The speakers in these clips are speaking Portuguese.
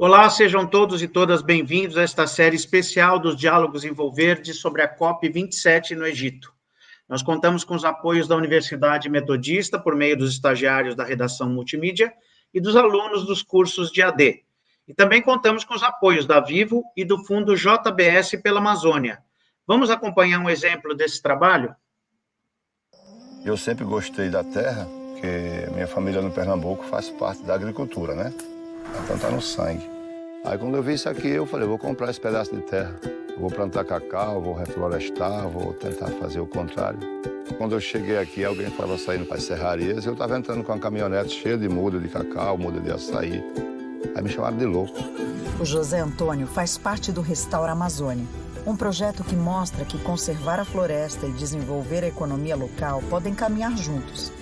Olá, sejam todos e todas bem-vindos a esta série especial dos Diálogos em Verde sobre a COP27 no Egito. Nós contamos com os apoios da Universidade Metodista, por meio dos estagiários da redação multimídia e dos alunos dos cursos de AD. E também contamos com os apoios da Vivo e do Fundo JBS pela Amazônia. Vamos acompanhar um exemplo desse trabalho? Eu sempre gostei da terra, porque minha família no Pernambuco faz parte da agricultura, né? Então tá no sangue. Aí quando eu vi isso aqui, eu falei, vou comprar esse pedaço de terra. Eu vou plantar cacau, vou reflorestar, vou tentar fazer o contrário. Quando eu cheguei aqui, alguém estava saindo para as serrarias e eu estava entrando com uma caminhonete cheia de muda de cacau, muda de açaí. Aí me chamaram de louco. O José Antônio faz parte do Restaura Amazônia, um projeto que mostra que conservar a floresta e desenvolver a economia local podem caminhar juntos.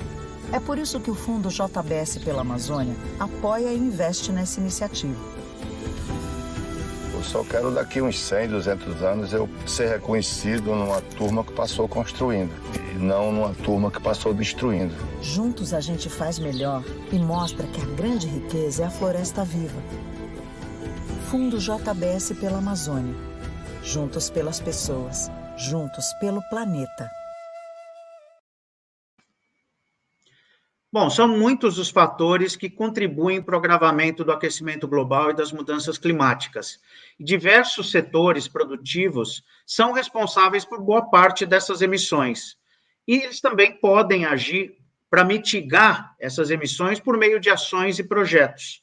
É por isso que o Fundo JBS pela Amazônia apoia e investe nessa iniciativa. Eu só quero daqui uns 100, 200 anos eu ser reconhecido numa turma que passou construindo e não numa turma que passou destruindo. Juntos a gente faz melhor e mostra que a grande riqueza é a floresta viva. Fundo JBS pela Amazônia. Juntos pelas pessoas, juntos pelo planeta. Bom, são muitos os fatores que contribuem para o agravamento do aquecimento global e das mudanças climáticas. E diversos setores produtivos são responsáveis por boa parte dessas emissões. E eles também podem agir para mitigar essas emissões por meio de ações e projetos.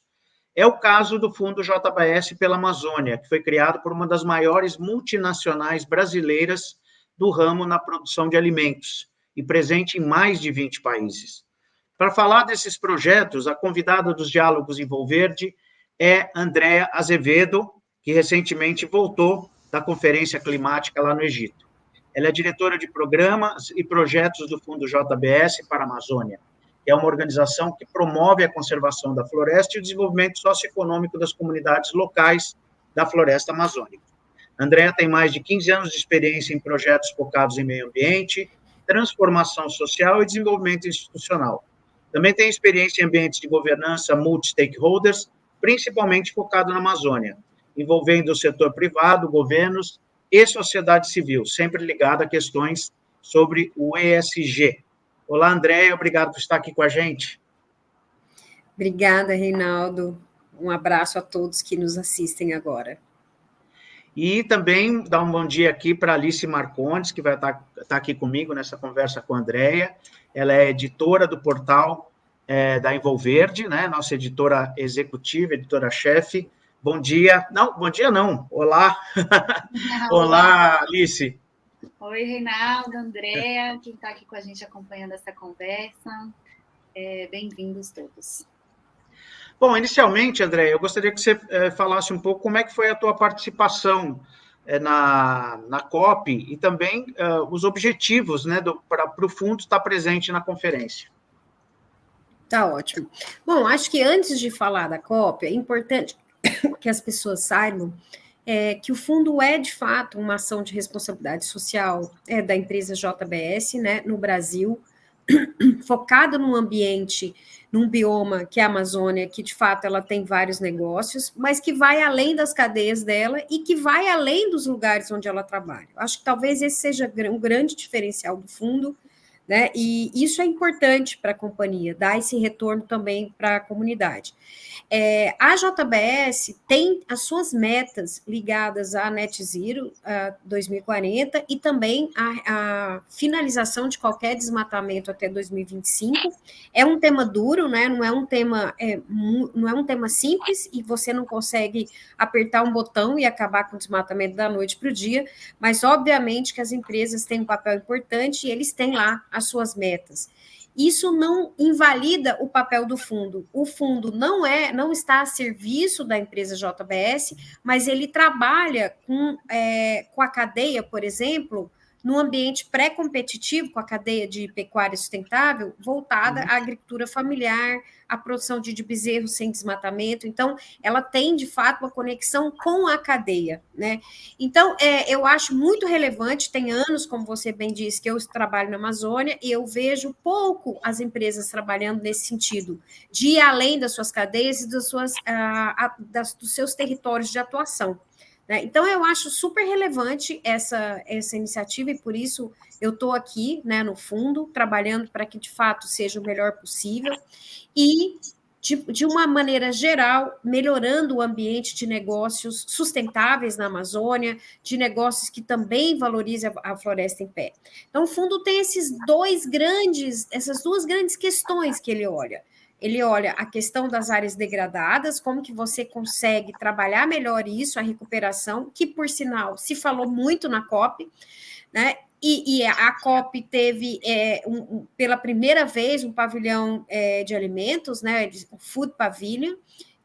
É o caso do Fundo JBS pela Amazônia, que foi criado por uma das maiores multinacionais brasileiras do ramo na produção de alimentos e presente em mais de 20 países. Para falar desses projetos, a convidada dos Diálogos em Verde é Andréa Azevedo, que recentemente voltou da Conferência Climática lá no Egito. Ela é diretora de programas e projetos do Fundo JBS para a Amazônia, que é uma organização que promove a conservação da floresta e o desenvolvimento socioeconômico das comunidades locais da floresta amazônica. Andréa tem mais de 15 anos de experiência em projetos focados em meio ambiente, transformação social e desenvolvimento institucional. Também tem experiência em ambientes de governança multi-stakeholders, principalmente focado na Amazônia, envolvendo o setor privado, governos e sociedade civil, sempre ligado a questões sobre o ESG. Olá, Andréia, obrigado por estar aqui com a gente. Obrigada, Reinaldo. Um abraço a todos que nos assistem agora. E também dar um bom dia aqui para Alice Marcondes, que vai estar aqui comigo nessa conversa com a Andréia. Ela é editora do portal da Envolverde, né? Nossa editora executiva, editora-chefe. Bom dia. Não, bom dia não. Olá. Olá, Alice. Oi, Reinaldo, Andréa, quem está aqui com a gente acompanhando essa conversa. Bem-vindos todos. Bom, inicialmente, André, eu gostaria que você falasse um pouco como é que foi a tua participação na COP e também os objetivos, né, para o fundo estar presente na conferência. Tá ótimo. Bom, acho que antes de falar da COP, é importante que as pessoas saibam que o fundo é, de fato, uma ação de responsabilidade social da empresa JBS, né, no Brasil, focado num ambiente, num bioma que é a Amazônia, que de fato ela tem vários negócios, mas que vai além das cadeias dela e que vai além dos lugares onde ela trabalha. Acho que talvez esse seja um grande diferencial do fundo, né? E isso é importante para a companhia, dar esse retorno também para a comunidade. A JBS tem as suas metas ligadas à Net Zero 2040 e também a finalização de qualquer desmatamento até 2025. É um tema duro, né? Não é um tema simples e você não consegue apertar um botão e acabar com o desmatamento da noite para o dia, mas obviamente que as empresas têm um papel importante e eles têm lá as suas metas. Isso não invalida o papel do fundo. O fundo não está a serviço da empresa JBS, mas ele trabalha com a cadeia, por exemplo, num ambiente pré-competitivo, com a cadeia de pecuária sustentável, voltada à agricultura familiar, à produção de bezerros sem desmatamento. Então, ela tem, de fato, uma conexão com a cadeia, né? Então, eu acho muito relevante, tem anos, como você bem disse, que eu trabalho na Amazônia, e eu vejo pouco as empresas trabalhando nesse sentido, de ir além das suas cadeias e dos seus territórios de atuação. Né? Então, eu acho super relevante essa iniciativa e, por isso, eu estou aqui, né, no fundo, trabalhando para que, de fato, seja o melhor possível e, de uma maneira geral, melhorando o ambiente de negócios sustentáveis na Amazônia, de negócios que também valorizem a floresta em pé. Então, o fundo tem essas duas grandes questões que ele olha. Ele olha a questão das áreas degradadas, como que você consegue trabalhar melhor isso, a recuperação, que, por sinal, se falou muito na COP, né? E a COP teve, pela primeira vez, um pavilhão de alimentos, né? O Food Pavilion,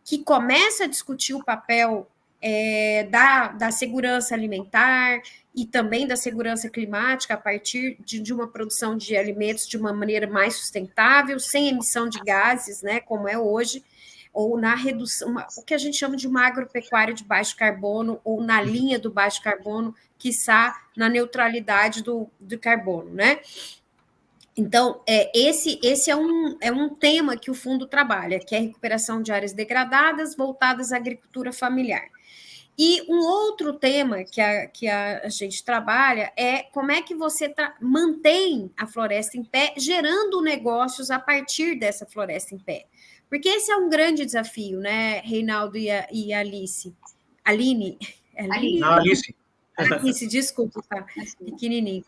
que começa a discutir o papel da segurança alimentar e também da segurança climática a partir de uma produção de alimentos de uma maneira mais sustentável, sem emissão de gases, né, como é hoje, ou na redução, o que a gente chama de uma agropecuária de baixo carbono, ou na linha do baixo carbono, quiçá na neutralidade do carbono, né? Então, esse é um tema que o fundo trabalha, que é a recuperação de áreas degradadas voltadas à agricultura familiar. E um outro tema que a gente trabalha é como é que você mantém a floresta em pé, gerando negócios a partir dessa floresta em pé. Porque esse é um grande desafio, né, Reinaldo e Alice? Aline? Alice. Alice, desculpa, tá pequenininho.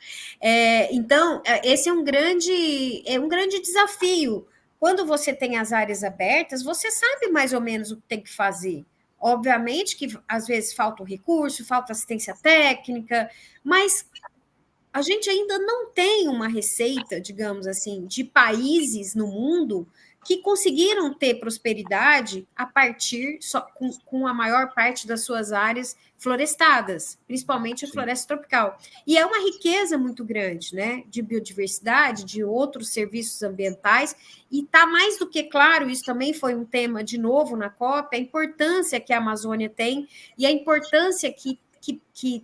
Então, esse é um grande desafio. Quando você tem as áreas abertas, você sabe mais ou menos o que tem que fazer. Obviamente que, às vezes, falta um recurso, falta assistência técnica, mas a gente ainda não tem uma receita, digamos assim, de países no mundo que conseguiram ter prosperidade a partir, com a maior parte das suas áreas florestadas, principalmente a floresta tropical. E é uma riqueza muito grande, né, de biodiversidade, de outros serviços ambientais, e está mais do que claro, isso também foi um tema, de novo, na COP, a importância que a Amazônia tem e a importância que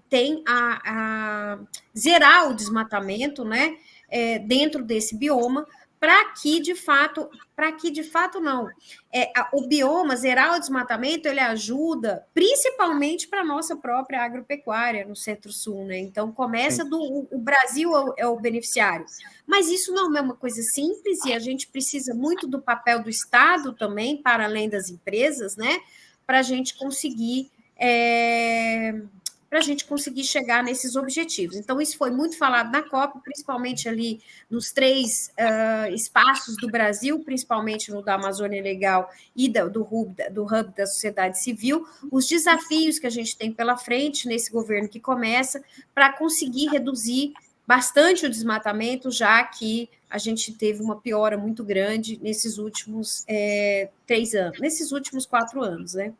tem a zerar o desmatamento, né, dentro desse bioma, para que, de fato, não. O bioma, zerar o desmatamento, ele ajuda principalmente para a nossa própria agropecuária no Centro-Sul, né? Então, começa o Brasil é o beneficiário. Mas isso não é uma coisa simples e a gente precisa muito do papel do Estado também, para além das empresas, né? Para a gente conseguir chegar nesses objetivos. Então, isso foi muito falado na COP, principalmente ali nos 3 espaços do Brasil, principalmente no da Amazônia Legal e do Hub da sociedade civil, os desafios que a gente tem pela frente nesse governo que começa para conseguir reduzir bastante o desmatamento, já que a gente teve uma piora muito grande nesses últimos 3 anos, nesses últimos 4 anos, né?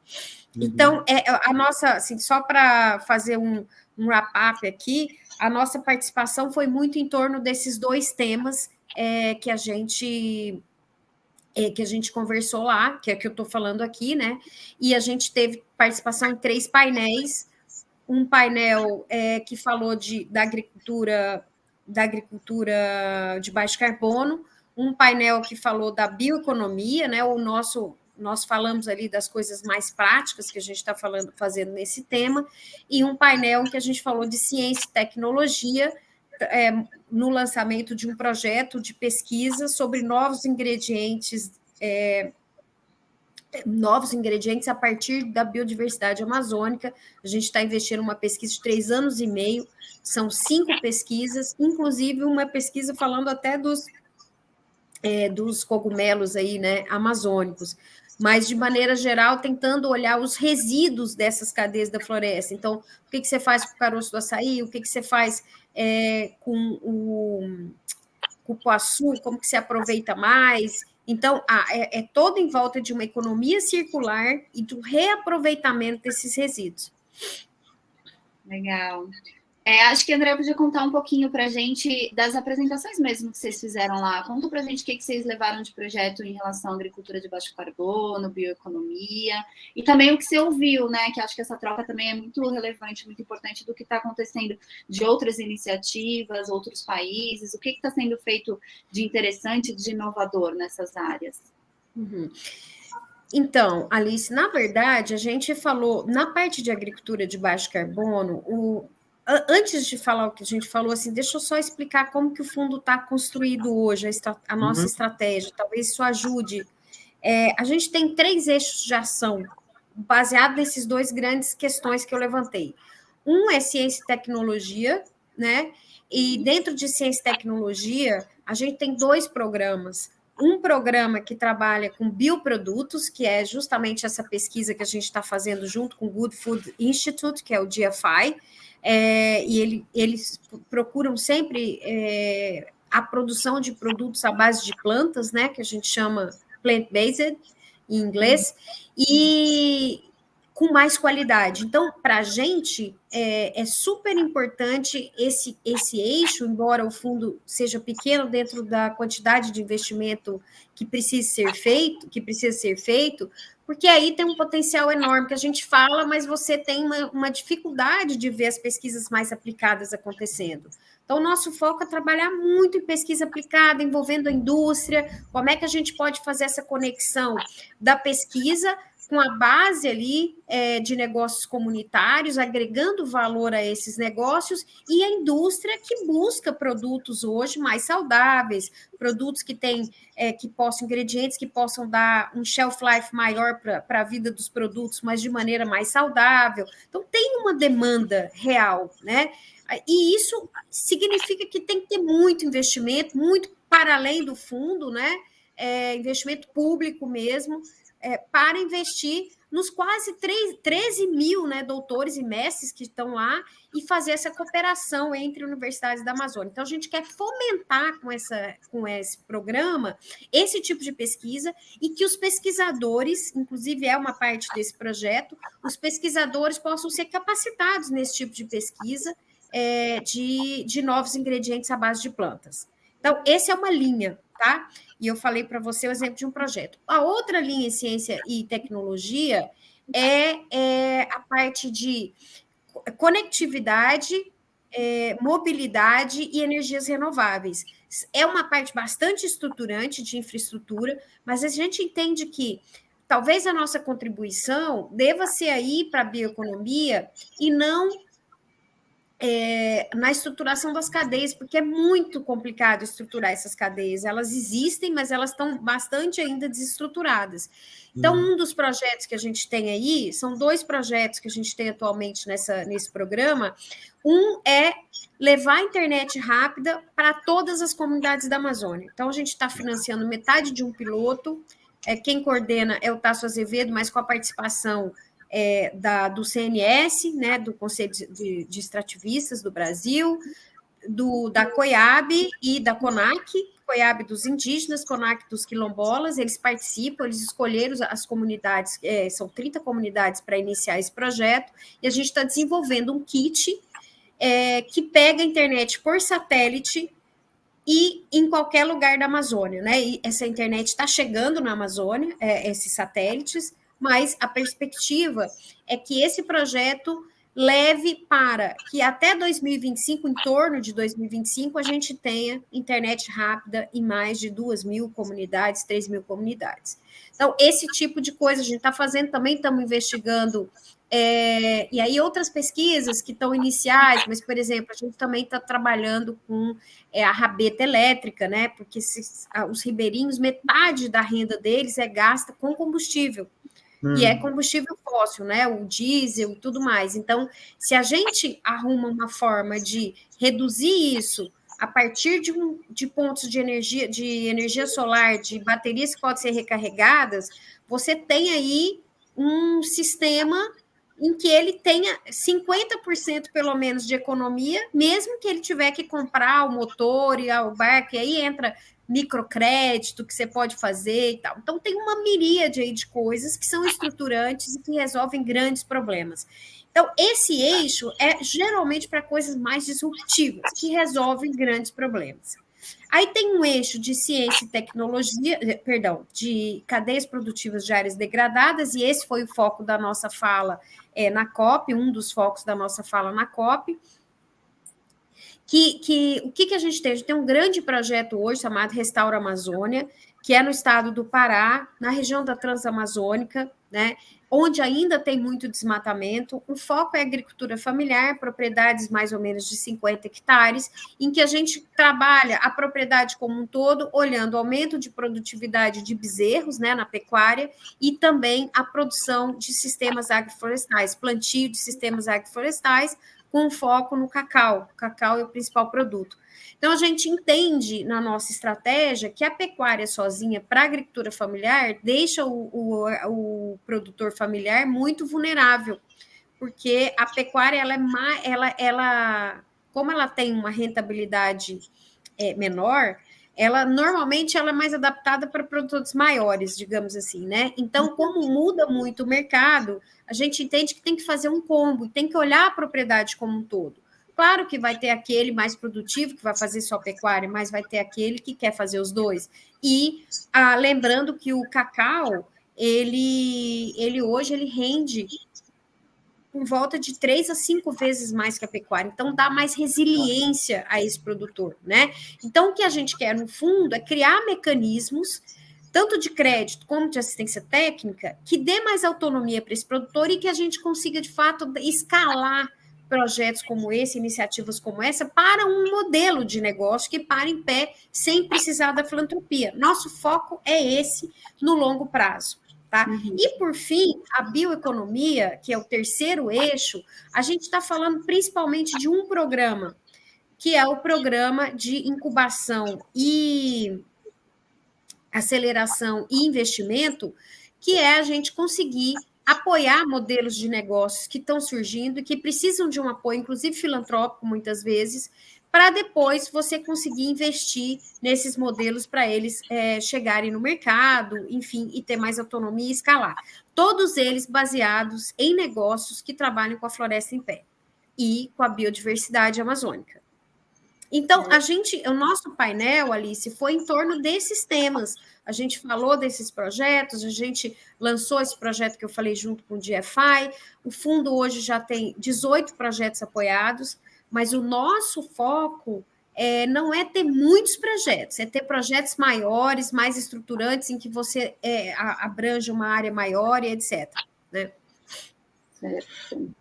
Então, a nossa, assim, só para fazer um wrap-up aqui, a nossa participação foi muito em torno desses 2 temas que a gente conversou lá, que é que eu estou falando aqui, né? E a gente teve participação em 3 painéis, um painel que falou da agricultura de baixo carbono, um painel que falou da bioeconomia, né? Nós falamos ali das coisas mais práticas que a gente está fazendo nesse tema, e um painel em que a gente falou de ciência e tecnologia, no lançamento de um projeto de pesquisa sobre novos ingredientes a partir da biodiversidade amazônica. A gente está investindo uma pesquisa de 3 anos e meio, são 5 pesquisas, inclusive uma pesquisa falando até dos cogumelos aí, né, amazônicos, mas de maneira geral tentando olhar os resíduos dessas cadeias da floresta. Então, o que você faz com o caroço do açaí, o que você faz com o cupuaçu, como que se aproveita mais. Então, todo em volta de uma economia circular e do reaproveitamento desses resíduos. Legal. Acho que a Andrea podia contar um pouquinho para a gente das apresentações mesmo que vocês fizeram lá. Conta para a gente o que vocês levaram de projeto em relação à agricultura de baixo carbono, bioeconomia, e também o que você ouviu, né? Que acho que essa troca também é muito relevante, muito importante do que está acontecendo de outras iniciativas, outros países, o que está sendo feito de interessante, de inovador nessas áreas. Uhum. Então, Alice, na verdade, a gente falou, na parte de agricultura de baixo carbono, antes de falar o que a gente falou, assim, deixa eu só explicar como que o fundo está construído hoje, a nossa estratégia, talvez isso ajude. A gente tem 3 eixos de ação, baseado nesses 2 grandes questões que eu levantei. Um é ciência e tecnologia, né? E dentro de ciência e tecnologia, a gente tem 2 programas. Um programa que trabalha com bioprodutos, que é justamente essa pesquisa que a gente está fazendo junto com o Good Food Institute, que é o GFI, e eles procuram sempre a produção de produtos à base de plantas, né, que a gente chama plant-based, em inglês, e com mais qualidade. Então, para a gente, é super importante esse eixo, embora o fundo seja pequeno dentro da quantidade de investimento que precisa ser feito, porque aí tem um potencial enorme que a gente fala, mas você tem uma dificuldade de ver as pesquisas mais aplicadas acontecendo. Então, o nosso foco é trabalhar muito em pesquisa aplicada, envolvendo a indústria, como é que a gente pode fazer essa conexão da pesquisa com a base ali de negócios comunitários, agregando valor a esses negócios, e a indústria que busca produtos hoje mais saudáveis, produtos que têm ingredientes que possam dar um shelf life maior para a vida dos produtos, mas de maneira mais saudável. Então, tem uma demanda real, né? E isso significa que tem que ter muito investimento, muito para além do fundo, né? Investimento público mesmo, para investir nos quase 13 mil, né, doutores e mestres que estão lá e fazer essa cooperação entre universidades da Amazônia. Então, a gente quer fomentar com esse programa esse tipo de pesquisa e que os pesquisadores, inclusive é uma parte desse projeto, os pesquisadores possam ser capacitados nesse tipo de pesquisa de novos ingredientes à base de plantas. Então, essa é uma linha, tá? E eu falei para você o exemplo de um projeto. A outra linha em ciência e tecnologia é a parte de conectividade, mobilidade e energias renováveis. É uma parte bastante estruturante de infraestrutura, mas a gente entende que talvez a nossa contribuição deva ser aí para a bioeconomia e não na estruturação das cadeias, porque é muito complicado estruturar essas cadeias. Elas existem, mas elas estão bastante ainda desestruturadas. Então, um dos projetos que a gente tem aí, são 2 projetos que a gente tem atualmente nesse programa. Um é levar a internet rápida para todas as comunidades da Amazônia. Então, a gente está financiando metade de um piloto, quem coordena é o Tasso Azevedo, mas com a participação do CNS, né, do Conselho de Extrativistas do Brasil, da COIAB e da CONAC, COIAB dos indígenas, CONAC dos quilombolas. Eles participam, eles escolheram as comunidades, são 30 comunidades para iniciar esse projeto, e a gente está desenvolvendo um kit que pega a internet por satélite e em qualquer lugar da Amazônia, né? E essa internet está chegando na Amazônia, esses satélites, mas a perspectiva é que esse projeto leve para que até 2025, em torno de 2025, a gente tenha internet rápida em mais de 2.000 comunidades, 3.000 comunidades. Então, esse tipo de coisa a gente está fazendo, também estamos investigando, e aí outras pesquisas que estão iniciais, mas, por exemplo, a gente também está trabalhando com a rabeta elétrica, né? Porque os ribeirinhos, metade da renda deles é gasta com combustível. E é combustível fóssil, né? O diesel e tudo mais. Então, se a gente arruma uma forma de reduzir isso a partir de pontos de energia solar, de baterias que podem ser recarregadas, você tem aí um sistema em que ele tenha 50% pelo menos de economia, mesmo que ele tiver que comprar o motor e o barco, e aí entra microcrédito que você pode fazer e tal. Então, tem uma miríade aí de coisas que são estruturantes e que resolvem grandes problemas. Então, esse eixo é geralmente para coisas mais disruptivas, que resolvem grandes problemas. Aí tem um eixo de ciência e tecnologia, de cadeias produtivas de áreas degradadas, e esse foi o foco da nossa fala na COP, um dos focos da nossa fala na COP. O que a gente tem? A gente tem um grande projeto hoje chamado Restaura Amazônia, que é no estado do Pará, na região da Transamazônica, né, onde ainda tem muito desmatamento. O foco é agricultura familiar, propriedades mais ou menos de 50 hectares, em que a gente trabalha a propriedade como um todo, olhando o aumento de produtividade de bezerros, né, na pecuária, e também a produção de sistemas agroflorestais, plantio de sistemas agroflorestais, com foco no cacau. O cacau é o principal produto. Então, a gente entende na nossa estratégia que a pecuária sozinha para a agricultura familiar deixa o produtor familiar muito vulnerável, porque a pecuária, como ela tem uma rentabilidade menor, normalmente ela é mais adaptada para produtos maiores, digamos assim, né? Então, como muda muito o mercado, a gente entende que tem que fazer um combo, tem que olhar a propriedade como um todo. Claro que vai ter aquele mais produtivo, que vai fazer só pecuária, mas vai ter aquele que quer fazer os dois. E lembrando que o cacau, ele hoje rende por volta de 3 a 5 vezes mais que a pecuária. Então, dá mais resiliência a esse produtor, né? Então, o que a gente quer, no fundo, é criar mecanismos, tanto de crédito como de assistência técnica, que dê mais autonomia para esse produtor e que a gente consiga, de fato, escalar projetos como esse, iniciativas como essa, para um modelo de negócio que para em pé sem precisar da filantropia. Nosso foco é esse no longo prazo. Tá? E, por fim, a bioeconomia, que é o terceiro eixo, a gente está falando principalmente de um programa, que é o programa de incubação e aceleração e investimento, que é a gente conseguir apoiar modelos de negócios que estão surgindo e que precisam de um apoio, inclusive filantrópico, muitas vezes, para depois você conseguir investir nesses modelos para eles chegarem no mercado, enfim, e ter mais autonomia e escalar. Todos eles baseados em negócios que trabalham com a floresta em pé e com a biodiversidade amazônica. Então, o nosso painel, Alice, foi em torno desses temas. A gente falou desses projetos, a gente lançou esse projeto que eu falei junto com o DFI. O fundo hoje já tem 18 projetos apoiados, mas o nosso foco não é ter muitos projetos, é ter projetos maiores, mais estruturantes, em que você abrange uma área maior e etc. Né? Certo.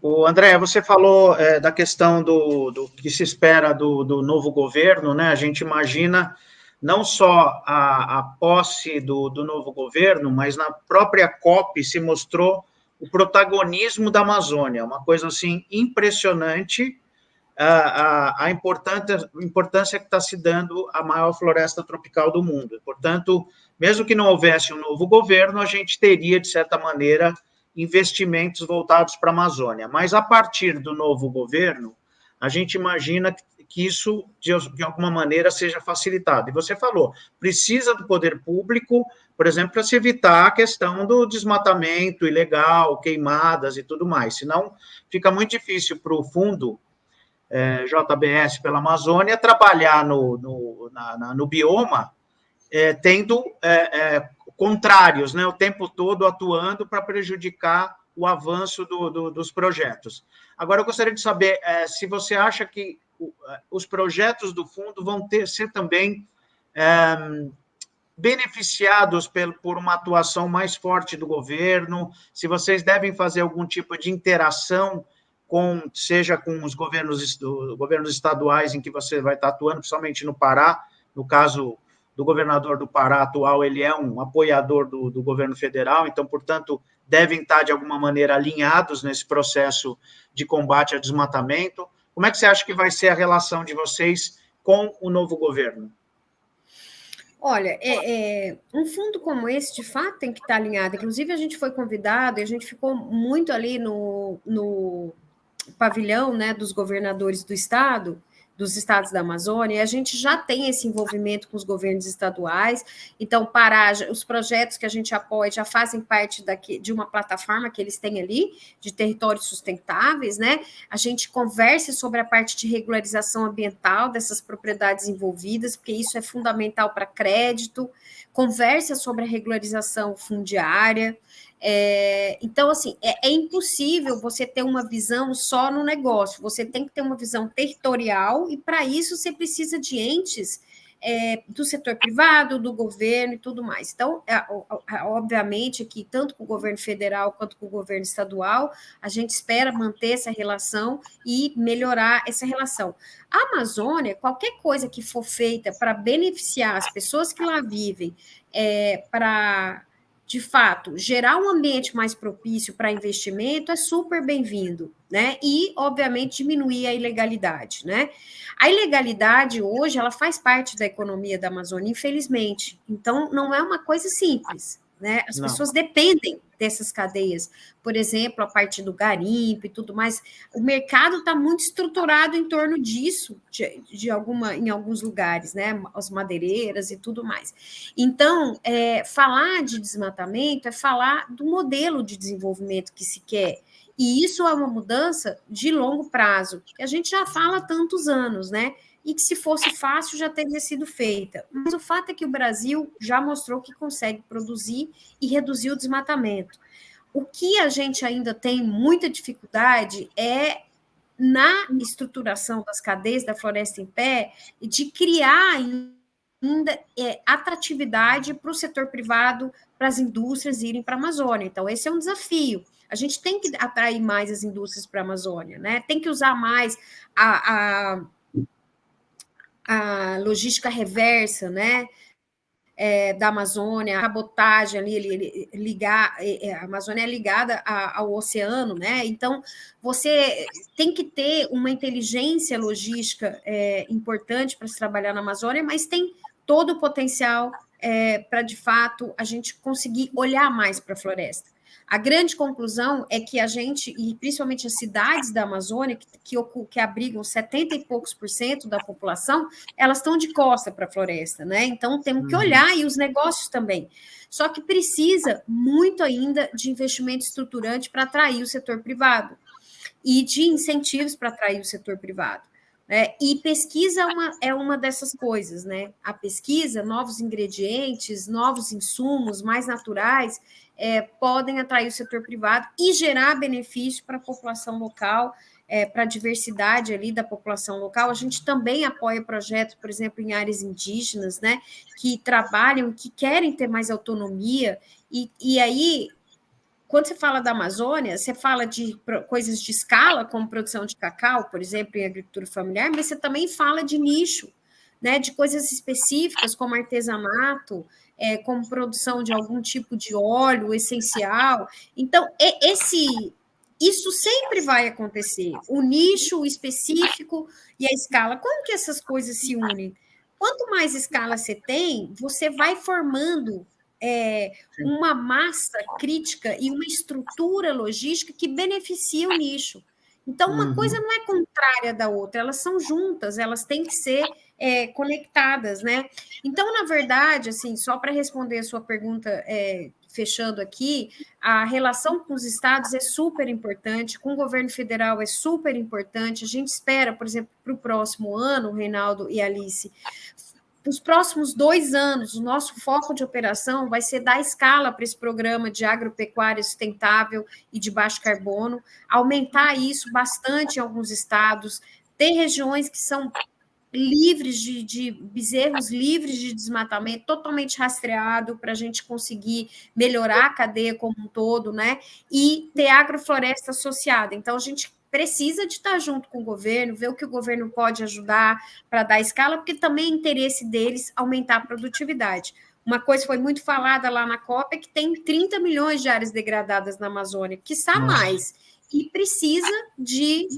O André, você falou da questão do que se espera do novo governo, né? A gente imagina não só a posse do novo governo, mas na própria COP se mostrou o protagonismo da Amazônia, uma coisa assim impressionante, a importância que está se dando à maior floresta tropical do mundo. Portanto, mesmo que não houvesse um novo governo, a gente teria, de certa maneira, investimentos voltados para a Amazônia. Mas, a partir do novo governo, a gente imagina que isso, de alguma maneira, seja facilitado. E você falou, precisa do poder público, por exemplo, para se evitar a questão do desmatamento ilegal, queimadas e tudo mais. Senão, fica muito difícil para o fundo JBS pela Amazônia trabalhar no bioma, tendo contrários, né, o tempo todo atuando para prejudicar o avanço dos projetos. Agora, eu gostaria de saber se você acha que os projetos do fundo vão ser também beneficiados por uma atuação mais forte do governo, se vocês devem fazer algum tipo de interação seja com os governos estaduais em que você vai estar atuando, principalmente no Pará, no caso do governador do Pará atual, ele é um apoiador do governo federal, então, portanto, devem estar, de alguma maneira, alinhados nesse processo de combate ao desmatamento. Como é que você acha que vai ser a relação de vocês com o novo governo? Olha, um fundo como esse, de fato, tem que estar alinhado. Inclusive, a gente foi convidado e a gente ficou muito ali no pavilhão, né, dos governadores do estado, dos estados da Amazônia, e a gente já tem esse envolvimento com os governos estaduais, então os projetos que a gente apoia já fazem parte de uma plataforma que eles têm ali, de territórios sustentáveis, né? A gente conversa sobre a parte de regularização ambiental dessas propriedades envolvidas, porque isso é fundamental para crédito, conversa sobre a regularização fundiária. Então, assim, é impossível você ter uma visão só no negócio, você tem que ter uma visão territorial, e para isso você precisa de entes do setor privado, do governo e tudo mais. Então, obviamente, que tanto com o governo federal quanto com o governo estadual, a gente espera manter essa relação e melhorar essa relação. A Amazônia, qualquer coisa que for feita para beneficiar as pessoas que lá vivem, para, de fato, gerar um ambiente mais propício para investimento, é super bem-vindo, né? E, obviamente, diminuir a ilegalidade, né? A ilegalidade, hoje, ela faz parte da economia da Amazônia, infelizmente. Então, não é uma coisa simples, né? As pessoas dependem dessas cadeias. Por exemplo, a parte do garimpo e tudo mais. O mercado está muito estruturado em torno disso, em alguns lugares, né? As madeireiras e tudo mais. Então, falar de desmatamento é falar do modelo de desenvolvimento que se quer. E isso é uma mudança de longo prazo, que a gente já fala há tantos anos, né? E que, se fosse fácil, já teria sido feita. Mas o fato é que o Brasil já mostrou que consegue produzir e reduzir o desmatamento. O que a gente ainda tem muita dificuldade é na estruturação das cadeias da floresta em pé, e de criar ainda atratividade para o setor privado, para as indústrias irem para a Amazônia. Então, esse é um desafio. A gente tem que atrair mais as indústrias para a Amazônia, né? Tem que usar mais a logística reversa, né? Da Amazônia, a cabotagem ali, a Amazônia é ligada ao oceano, né? Então, você tem que ter uma inteligência logística importante para se trabalhar na Amazônia, mas tem todo o potencial para, de fato, a gente conseguir olhar mais para a floresta. A grande conclusão é que a gente, e principalmente as cidades da Amazônia, que abrigam 70 e poucos % da população, elas estão de costa para a floresta, né? Então, temos que olhar, e os negócios também. Só que precisa muito ainda de investimento estruturante para atrair o setor privado, e de incentivos para atrair o setor privado. E pesquisa é uma dessas coisas, né? A pesquisa, novos ingredientes, novos insumos mais naturais, podem atrair o setor privado e gerar benefício para a população local, para a diversidade ali da população local. A gente também apoia projetos, por exemplo, em áreas indígenas, né? Que trabalham, que querem ter mais autonomia, e aí, quando você fala da Amazônia, você fala de coisas de escala, como produção de cacau, por exemplo, em agricultura familiar, mas você também fala de nicho, né, de coisas específicas, como artesanato, como produção de algum tipo de óleo essencial. Então, isso sempre vai acontecer. O nicho, o específico e a escala. Como que essas coisas se unem? Quanto mais escala você tem, você vai formando uma massa crítica e uma estrutura logística que beneficia o nicho. Então, uma coisa não é contrária da outra, elas são juntas, elas têm que ser conectadas, né? Então, na verdade, assim, só para responder a sua pergunta, fechando aqui, a relação com os estados é super importante, com o governo federal é super importante. A gente espera, por exemplo, para o próximo ano, Reinaldo e Alice, nos próximos 2 anos, o nosso foco de operação vai ser dar escala para esse programa de agropecuária sustentável e de baixo carbono, aumentar isso bastante em alguns estados, ter regiões que são livres de bezerros livres de desmatamento, totalmente rastreado, para a gente conseguir melhorar a cadeia como um todo, né? E ter agrofloresta associada. Então, a gente precisa de estar junto com o governo, ver o que o governo pode ajudar para dar escala, porque também é interesse deles aumentar a produtividade. Uma coisa que foi muito falada lá na COP é que tem 30 milhões de áreas degradadas na Amazônia, quiçá mais, e precisa de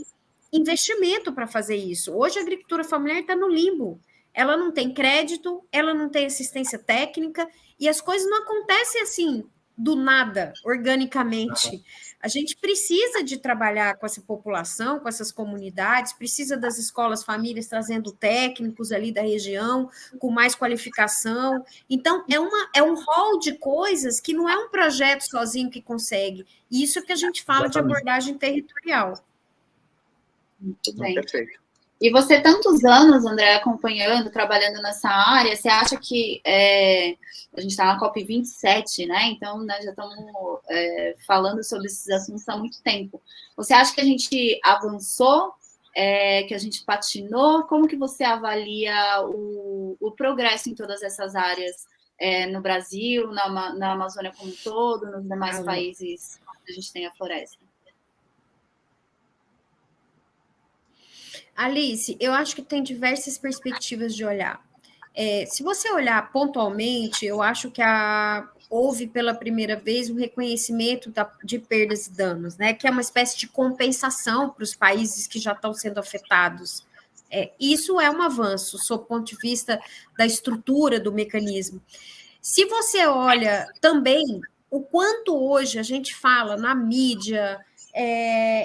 investimento para fazer isso. Hoje a agricultura familiar está no limbo. Ela não tem crédito, ela não tem assistência técnica, e as coisas não acontecem assim, do nada, organicamente. A gente precisa de trabalhar com essa população, com essas comunidades, precisa das escolas, famílias trazendo técnicos ali da região, com mais qualificação. Então, é um rol de coisas que não é um projeto sozinho que consegue. Isso que a gente fala de abordagem territorial. Muito bem. Perfeito. E você, tantos anos, André, acompanhando, trabalhando nessa área, você acha que a gente está na COP27, né? Então, né, já estamos falando sobre esses assuntos há muito tempo. Você acha que a gente avançou, que a gente patinou? Como que você avalia o progresso em todas essas áreas no Brasil, na Amazônia como um todo, nos demais países onde a gente tem a floresta? Alice, eu acho que tem diversas perspectivas de olhar. Se você olhar pontualmente, eu acho que houve pela primeira vez um reconhecimento de perdas e danos, né? Que é uma espécie de compensação para os países que já estão sendo afetados. Isso é um avanço, sob o ponto de vista da estrutura do mecanismo. Se você olha também o quanto hoje a gente fala na mídia,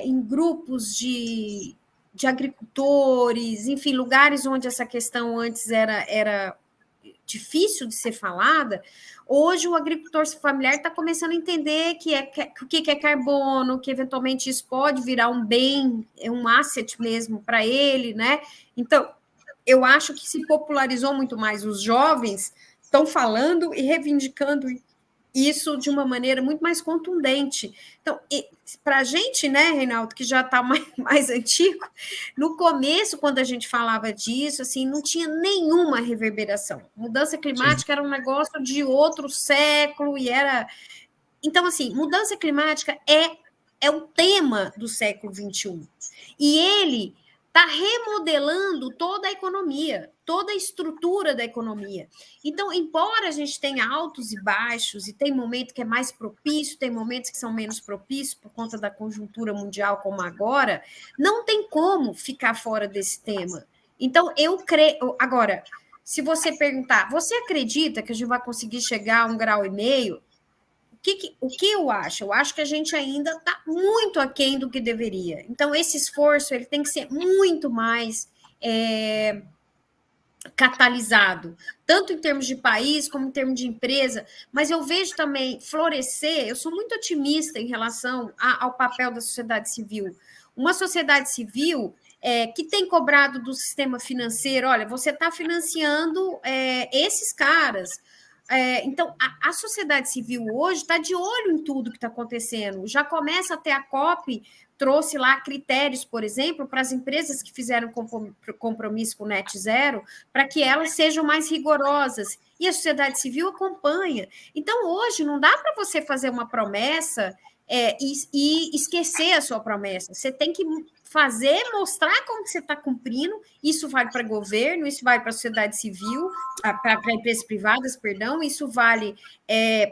em grupos de agricultores, enfim, lugares onde essa questão antes era difícil de ser falada, hoje o agricultor familiar está começando a entender o que é carbono, que eventualmente isso pode virar um bem, um asset mesmo para ele, né? Então, eu acho que se popularizou muito mais. Os jovens estão falando e reivindicando isso de uma maneira muito mais contundente. Então, para a gente, né, Reinaldo, que já está mais antigo, no começo, quando a gente falava disso, assim, não tinha nenhuma reverberação. Mudança climática era um negócio de outro século e era... Então, assim, mudança climática é o tema do século XXI. E ele está remodelando toda a economia, toda a estrutura da economia. Então, embora a gente tenha altos e baixos, e tem momento que é mais propício, tem momentos que são menos propícios por conta da conjuntura mundial, como agora, não tem como ficar fora desse tema. Então, eu creio... Agora, se você perguntar, você acredita que a gente vai conseguir chegar a 1,5 graus? O que eu acho? Eu acho que a gente ainda está muito aquém do que deveria. Então, esse esforço ele tem que ser muito mais catalisado, tanto em termos de país como em termos de empresa, mas eu vejo também florescer, eu sou muito otimista em relação ao papel da sociedade civil. Uma sociedade civil que tem cobrado do sistema financeiro, olha, você está financiando esses caras. Então, a sociedade civil hoje está de olho em tudo que está acontecendo. Já começa a ter a COP, trouxe lá critérios, por exemplo, para as empresas que fizeram compromisso com o Net Zero, para que elas sejam mais rigorosas. E a sociedade civil acompanha. Então, hoje, não dá para você fazer uma promessa e esquecer a sua promessa. Você tem que mostrar como você está cumprindo. Isso vale para governo, isso vale para a sociedade civil, para empresas privadas, perdão, isso vale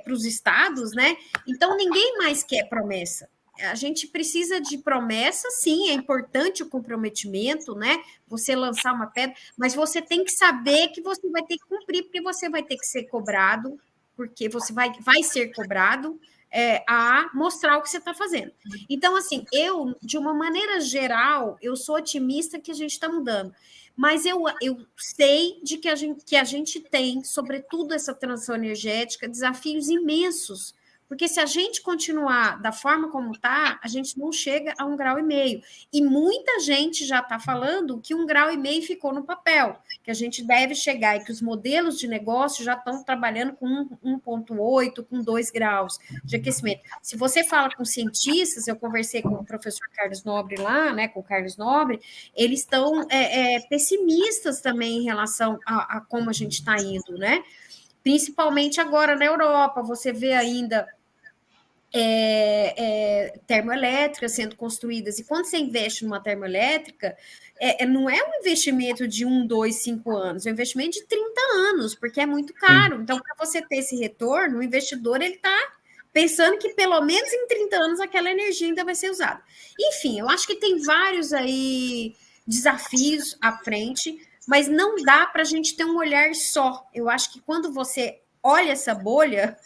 para os estados, né? Então, ninguém mais quer promessa. A gente precisa de promessa, sim, é importante o comprometimento, né? Você lançar uma pedra, mas você tem que saber que você vai ter que cumprir, porque você vai ter que ser cobrado, porque você vai ser cobrado a mostrar o que você está fazendo. Então, assim, eu, de uma maneira geral, eu sou otimista que a gente está mudando, mas eu sei de que a gente tem, sobretudo essa transição energética, desafios imensos, porque se a gente continuar da forma como está, a gente não chega a 1,5 graus. E muita gente já está falando que 1,5 graus ficou no papel, que a gente deve chegar e que os modelos de negócio já estão trabalhando com 1,8, com 2 graus de aquecimento. Se você fala com cientistas, eu conversei com o professor Carlos Nobre lá, né, com o Carlos Nobre, eles estão pessimistas também em relação a como a gente está indo, né? Principalmente agora na Europa, você vê ainda termoelétricas sendo construídas, e quando você investe numa termoelétrica, não é um investimento de 1, 2, 5 anos, é um investimento de 30 anos, porque é muito caro. Então, para você ter esse retorno, o investidor está pensando que pelo menos em 30 anos aquela energia ainda vai ser usada. Enfim, eu acho que tem vários aí desafios à frente, mas não dá para a gente ter um olhar só. Eu acho que quando você olha essa bolha,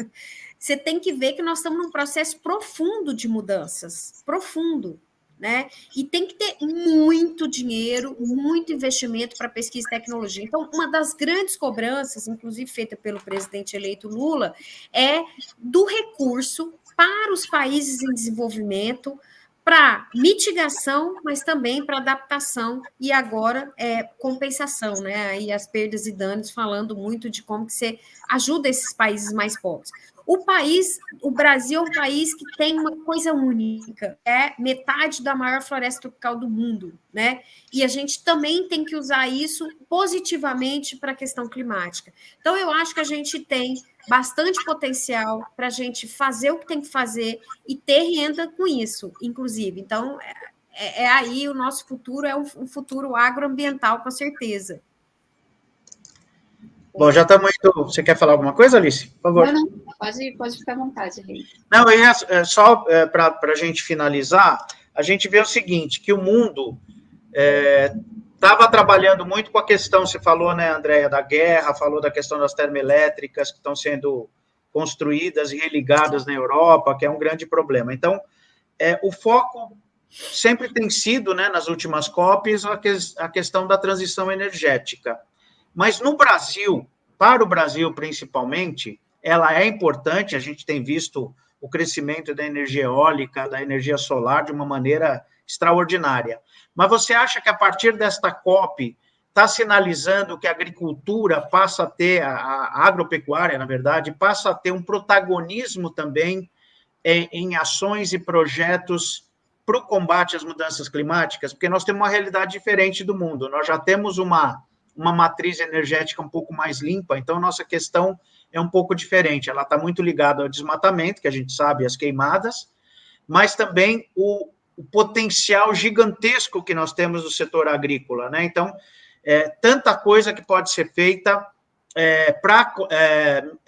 você tem que ver que nós estamos num processo profundo de mudanças, profundo, né? E tem que ter muito dinheiro, muito investimento para pesquisa e tecnologia. Então, uma das grandes cobranças, inclusive feita pelo presidente eleito Lula, é do recurso para os países em desenvolvimento, para mitigação, mas também para adaptação e agora compensação, né? Aí as perdas e danos, falando muito de como que você ajuda esses países mais pobres. O Brasil é um país que tem uma coisa única, é metade da maior floresta tropical do mundo, né? E a gente também tem que usar isso positivamente para a questão climática. Então, eu acho que a gente tem bastante potencial para a gente fazer o que tem que fazer e ter renda com isso, inclusive. Então, aí o nosso futuro é um futuro agroambiental, com certeza. Bom, já estamos indo. Você quer falar alguma coisa, Alice? Por favor. Não, pode ficar à vontade, Rei. Não, só para a gente finalizar, a gente vê o seguinte, que o mundo estava trabalhando muito com a questão, você falou, né, Andréia, da guerra, falou da questão das termoelétricas que estão sendo construídas e religadas na Europa, que é um grande problema. Então, o foco sempre tem sido, né, nas últimas COPs, a questão da transição energética. Mas no Brasil, para o Brasil principalmente, ela é importante, a gente tem visto o crescimento da energia eólica, da energia solar de uma maneira extraordinária. Mas você acha que a partir desta COP está sinalizando que a agricultura passa a ter, a agropecuária, na verdade, passa a ter um protagonismo também em ações e projetos para o combate às mudanças climáticas? Porque nós temos uma realidade diferente do mundo, nós já temos uma matriz energética um pouco mais limpa, então nossa questão é um pouco diferente, ela está muito ligada ao desmatamento, que a gente sabe, as queimadas, mas também o potencial gigantesco que nós temos no setor agrícola, né? Então, tanta coisa que pode ser feita para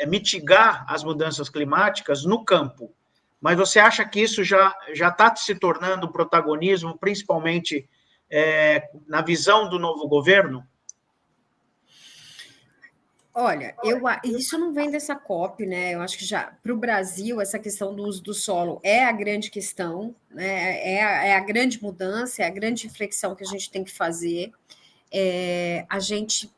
mitigar as mudanças climáticas no campo. Mas você acha que isso já está se tornando um protagonismo, principalmente na visão do novo governo? Olha, isso não vem dessa COP, né? Eu acho que já para o Brasil essa questão do uso do solo é a grande questão, né? É a grande mudança, é a grande reflexão que a gente tem que fazer. A gente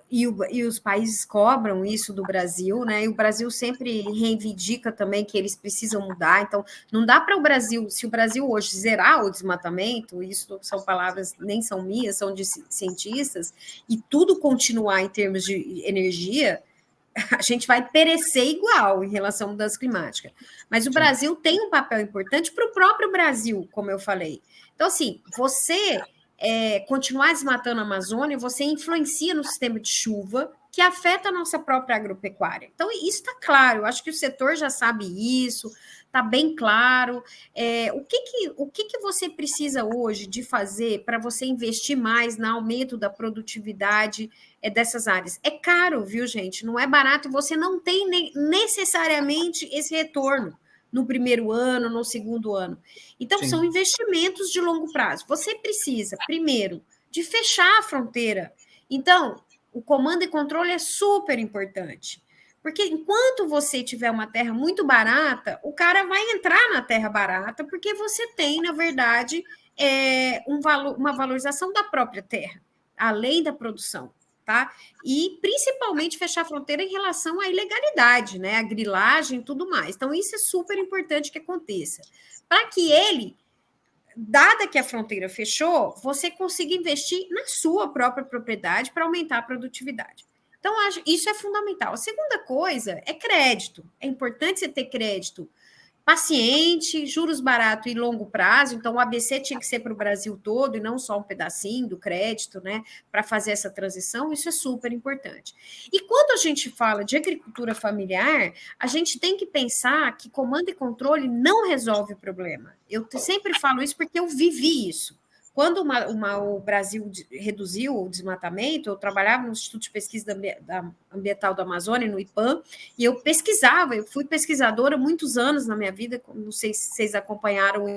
e os países cobram isso do Brasil, né? E o Brasil sempre reivindica também que eles precisam mudar. Então, não dá para o Brasil, se o Brasil hoje zerar o desmatamento, isso são palavras nem são minhas, são de cientistas, e tudo continuar em termos de energia, a gente vai perecer igual em relação à mudança climática. Mas o Brasil tem um papel importante para o próprio Brasil, como eu falei. Então, assim, você continuar desmatando a Amazônia, você influencia no sistema de chuva, que afeta a nossa própria agropecuária. Então, isso está claro, eu acho que o setor já sabe isso, está bem claro. O que você precisa hoje de fazer para você investir mais no aumento da produtividade dessas áreas? É caro, viu, gente? Não é barato, você não tem necessariamente esse retorno no primeiro ano, no segundo ano. Então, são investimentos de longo prazo. Você precisa, primeiro, de fechar a fronteira. Então, o comando e controle é super importante. Porque enquanto você tiver uma terra muito barata, o cara vai entrar na terra barata, porque você tem, na verdade, uma valorização da própria terra, além da produção. Tá? E principalmente fechar a fronteira em relação à ilegalidade, né? A grilagem e tudo mais. Então, isso é super importante que aconteça. Para que ele, dada que a fronteira fechou, você consiga investir na sua própria propriedade para aumentar a produtividade. Então, isso é fundamental. A segunda coisa é crédito. É importante você ter crédito paciente, juros baratos e longo prazo. Então, o ABC tinha que ser para o Brasil todo e não só um pedacinho do crédito, né, para fazer essa transição. Isso é super importante. E quando a gente fala de agricultura familiar, a gente tem que pensar que comando e controle não resolve o problema. Eu sempre falo isso porque eu vivi isso. Quando o Brasil reduziu o desmatamento, eu trabalhava no Instituto de Pesquisa Ambiental da Amazônia, no IPAM, e eu pesquisava, eu fui pesquisadora muitos anos na minha vida, não sei se vocês acompanharam.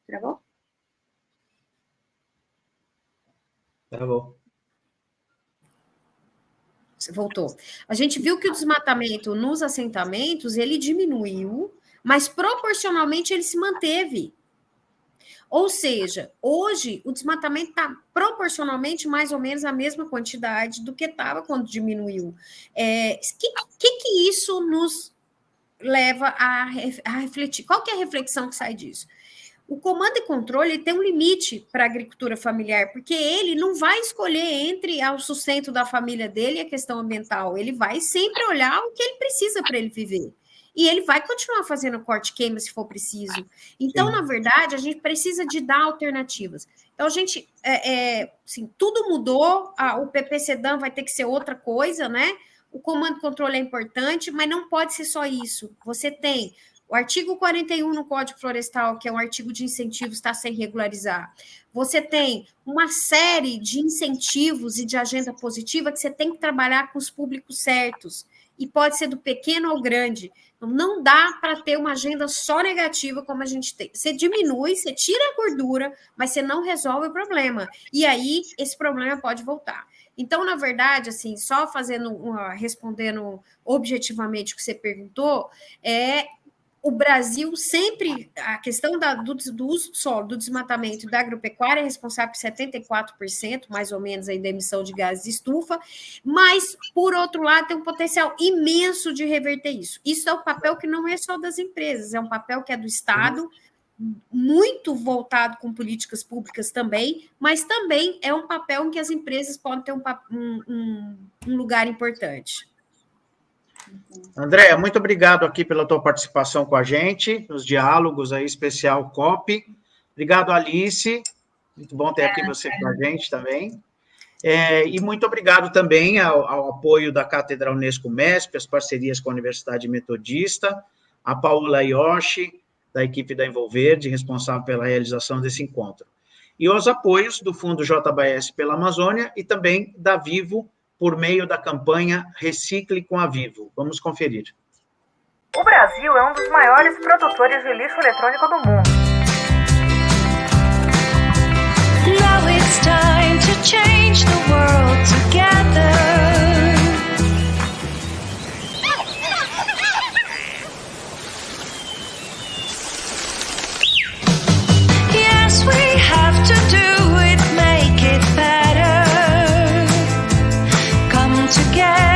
Travou? Travou. Você voltou. A gente viu que o desmatamento nos assentamentos, ele diminuiu, mas proporcionalmente ele se manteve. Ou seja, hoje o desmatamento está proporcionalmente mais ou menos a mesma quantidade do que estava quando diminuiu. Que isso nos leva a refletir? Qual que é a reflexão que sai disso? O comando e controle tem um limite para a agricultura familiar, porque ele não vai escolher entre o sustento da família dele e a questão ambiental. Ele vai sempre olhar o que ele precisa para ele viver. E ele vai continuar fazendo corte-queima se for preciso. Então, na verdade, a gente precisa de dar alternativas. Então, a gente, assim, tudo mudou, o PPCDAM vai ter que ser outra coisa, né? O comando e controle é importante, mas não pode ser só isso. Você tem o artigo 41 no Código Florestal, que é um artigo de incentivos, está sem regularizar. Você tem uma série de incentivos e de agenda positiva que você tem que trabalhar com os públicos certos. E pode ser do pequeno ao grande. Então, não dá para ter uma agenda só negativa como a gente tem. Você diminui, você tira a gordura, mas você não resolve o problema. E aí, esse problema pode voltar. Então, na verdade, assim, só respondendo objetivamente o que você perguntou, o Brasil sempre, a questão do uso do solo, do desmatamento e da agropecuária é responsável por 74%, mais ou menos, aí, da emissão de gases de estufa, mas, por outro lado, tem um potencial imenso de reverter isso. Isso é um papel que não é só das empresas, é um papel que é do Estado, muito voltado com políticas públicas também, mas também é um papel em que as empresas podem ter um lugar importante. Andréa, muito obrigado aqui pela tua participação com a gente, nos diálogos aí, especial COP. Obrigado, Alice. Muito bom ter aqui você com a gente também. E muito obrigado também ao apoio da Cátedra Unesco MESP, as parcerias com a Universidade Metodista, a Paula Yoshi, da equipe da Envolverde, responsável pela realização desse encontro. E os apoios do Fundo JBS pela Amazônia e também da Vivo, por meio da campanha Recicle com a Vivo. Vamos conferir. O Brasil é um dos maiores produtores de lixo eletrônico do mundo. Now it's time to change the world together. Yes, we have to do it, make it better. Come together.